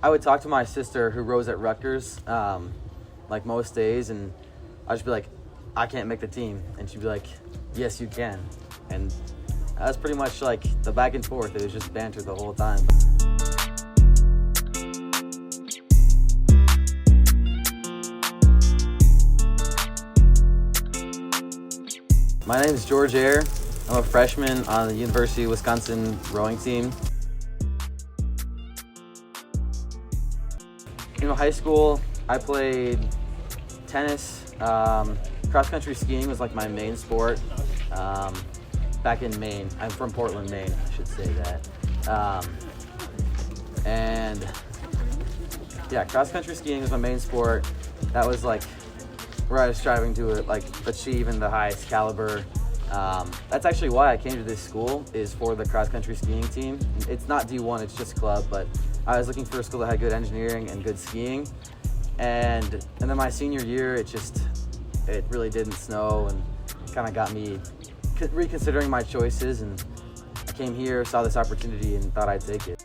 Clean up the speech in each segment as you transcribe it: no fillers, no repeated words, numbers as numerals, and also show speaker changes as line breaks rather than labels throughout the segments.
I would talk to my sister who rows at Rutgers, like most days, and I'd just be like, I can't make the team. And she'd be like, yes, you can. And that was pretty much like the back and forth. It was just banter the whole time. My name is George Ayer. I'm a freshman on the University of Wisconsin rowing team. In high school, I played tennis. Cross-country skiing was like my main sport back in Maine. I'm from Portland, Maine, I should say that. And yeah, cross-country skiing was my main sport. That was like where I was striving to achieve in the highest caliber. That's actually why I came to this school, is for the cross-country skiing team. It's not D1, it's just club, but I was looking for a school that had good engineering and good skiing. And then my senior year, it really didn't snow, and kind of got me reconsidering my choices. And I came here, saw this opportunity, and thought I'd take it.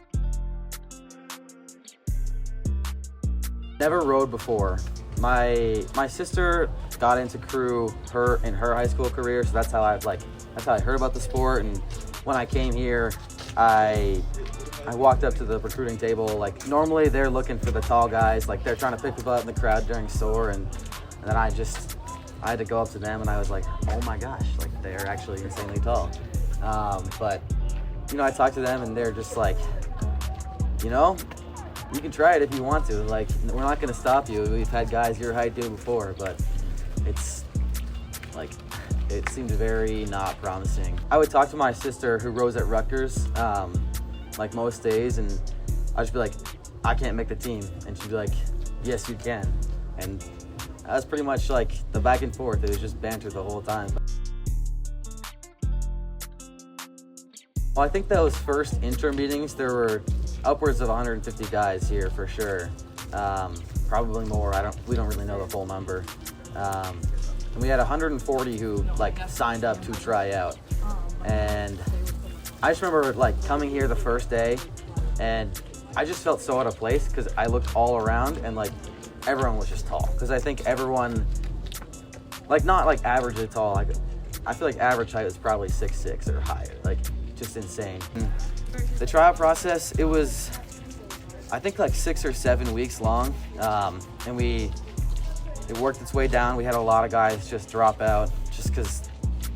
Never rowed before. My sister got into crew in her high school career, so that's how I heard about the sport. And when I came here, I walked up to the recruiting table. Like, normally they're looking for the tall guys, like they're trying to pick people out in the crowd during SOAR, and then I had to go up to them, and I was like, oh my gosh, like they're actually insanely tall. But I talked to them, and they're just like, you can try it if you want to. Like, we're not going to stop you. We've had guys your height do it before, but it seemed very not promising. I would talk to my sister who rows at Rutgers, like most days, and I'd just be like, I can't make the team. And she'd be like, yes, you can. And that was pretty much like the back and forth. It was just banter the whole time. Well, I think those first intro meetings, there were upwards of 150 guys here for sure. Probably more. We don't really know the full number. And we had 140 who signed up to try out. And I just remember coming here the first day, and I just felt so out of place because I looked all around, and everyone was just tall. Because I think everyone, not averagely tall. I feel like average height was probably 6'6" or higher. Just insane. The tryout process, it was, I think 6 or 7 weeks long, and it worked its way down. We had a lot of guys just drop out just because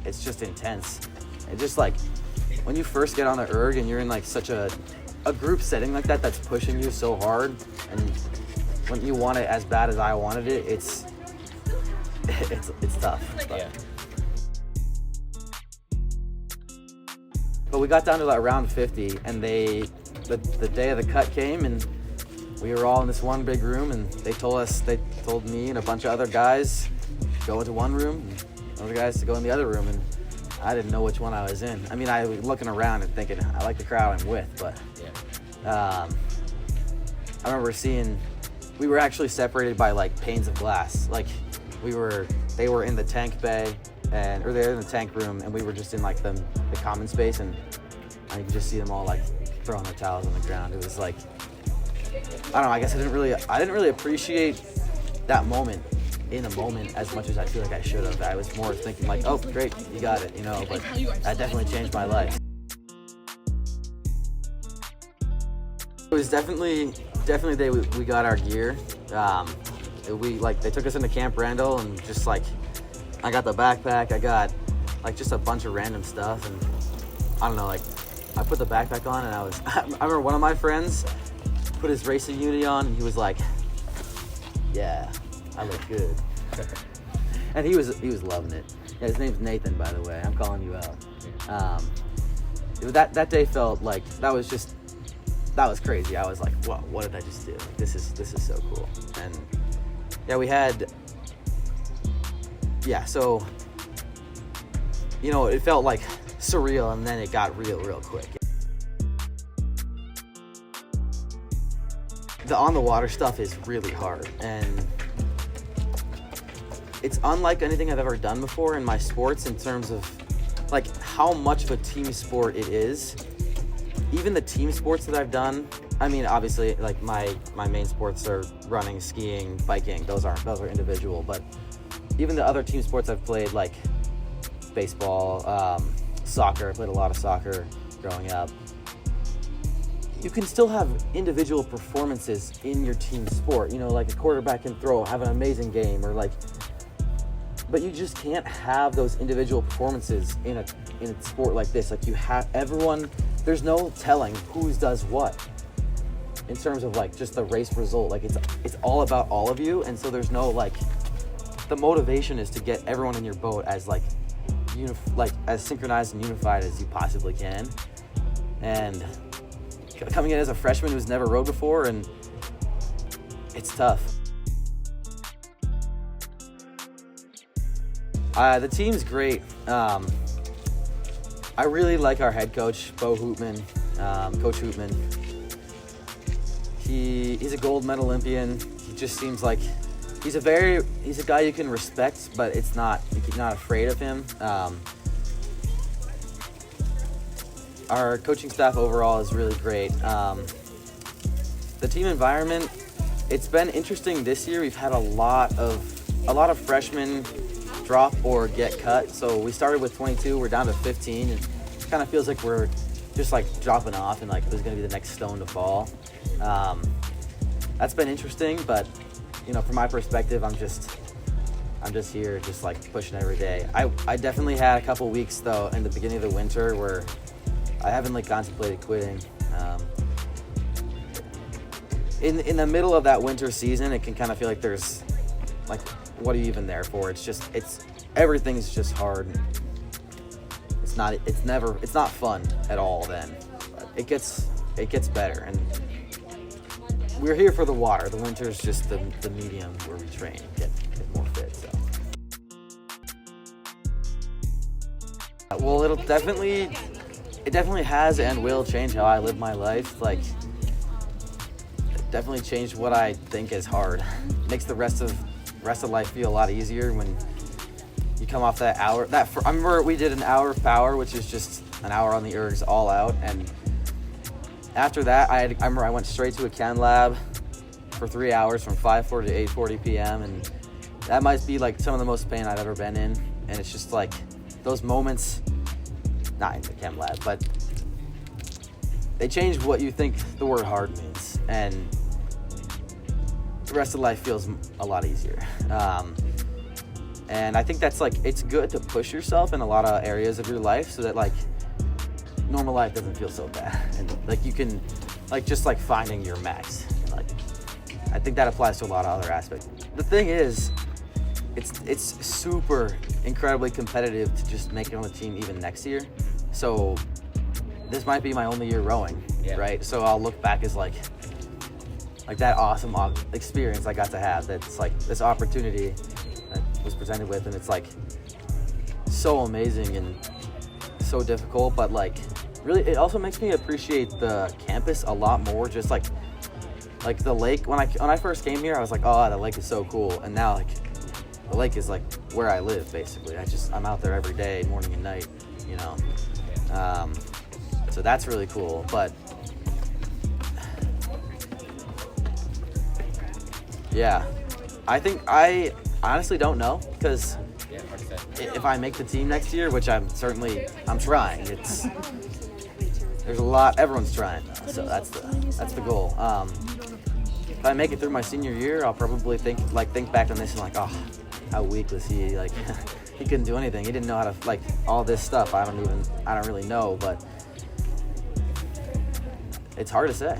it's just intense. And just when you first get on the erg and you're in such a group setting like that that's pushing you so hard, and when you want it as bad as I wanted it, it's tough. But we got down to round 50, and the day of the cut came, and we were all in this one big room, and they told me and a bunch of other guys to go into one room, and other guys to go in the other room, and I didn't know which one I was in. I mean, I was looking around and thinking, I like the crowd I'm with, but I remember we were actually separated by panes of glass. They were in the tank bay, or they were in the tank room, and we were just in the common space, and I could just see them all throwing their towels on the ground. It was I don't know, I guess I didn't really appreciate that moment in the moment as much as I feel like I should have. I was more thinking oh, great, you got it, but that definitely changed my life. It was definitely the day we got our gear. They took us into Camp Randall, and just I got the backpack, I got just a bunch of random stuff, and I don't know, I put the backpack on, and I remember one of my friends put his racing uni on, and he was like, yeah, I look good. And he was loving it. Yeah, his name's Nathan, by the way. I'm calling you out. That day felt that was crazy. I was like, whoa, what did I just do? This is so cool. And yeah, so it felt surreal, and then it got real quick. The on the water stuff is really hard, and it's unlike anything I've ever done before in my sports in terms of how much of a team sport it is. Even the team sports that I've done, I mean, obviously, like my main sports are running, skiing, biking. Those are individual. But even the other team sports I've played, like baseball, soccer. I played a lot of soccer growing up. You can still have individual performances in your team sport. You know, like a quarterback can throw, have an amazing game, or like. But you just can't have those individual performances in a sport like this. Like you have everyone. There's no telling who does what. In terms of like just the race result, like it's all about all of you, and so there's no like the motivation is to get everyone in your boat as like as synchronized and unified as you possibly can. And coming in as a freshman who's never rowed before, and it's tough. The team's great. I really like our head coach, Coach Hoopman. He's a gold medal Olympian. He just seems like he's a guy you can respect, but you're not afraid of him. Our coaching staff overall is really great. The team environment, it's been interesting this year. We've had a lot of freshmen drop or get cut. So we started with 22, we're down to 15, and it kind of feels like we're just like dropping off and like there's going to be the next stone to fall. That's been interesting, but you know, from my perspective, I'm just here, just like pushing every day. I definitely had a couple weeks though in the beginning of the winter where I haven't like contemplated quitting. In the middle of that winter season, it can kind of feel like there's like, what are you even there for? Everything's just hard. It's not fun at all then. But it gets better, and we're here for the water. The winter is just the medium where we train and get more fit. So. Well, it definitely has and will change how I live my life. Like, it definitely changed what I think is hard. It makes the rest of life feel a lot easier when you come off that hour. I remember we did an hour of power, which is just an hour on the ergs all out, and after that, I remember I went straight to a chem lab for 3 hours from 5:40 to 8:40 p.m. and that might be like some of the most pain I've ever been in. And it's just like those moments, not in the chem lab, but they change what you think the word hard means, and the rest of life feels a lot easier. And I think that's like, it's good to push yourself in a lot of areas of your life so that like normal life doesn't feel so bad, and like you can like just like finding your max. Like I think that applies to a lot of other aspects. The thing is, it's super incredibly competitive to just make it on the team even next year. So this might be my only year rowing, right? So I'll look back as like that awesome experience I got to have. That's like this opportunity I was presented with, and it's like so amazing and so difficult, but like really it also makes me appreciate the campus a lot more. Just like the lake, when I first came here, I was like, oh, the lake is so cool, and now like the lake is like where I live basically. I'm out there every day, morning and night, you know. So that's really cool. But yeah, I think I honestly don't know, because if I make the team next year, which I'm trying. There's a lot. Everyone's trying, so that's the goal. If I make it through my senior year, I'll probably think back on this and like, oh, how weak was he? Like, he couldn't do anything. He didn't know how to like all this stuff. I don't really know, but it's hard to say.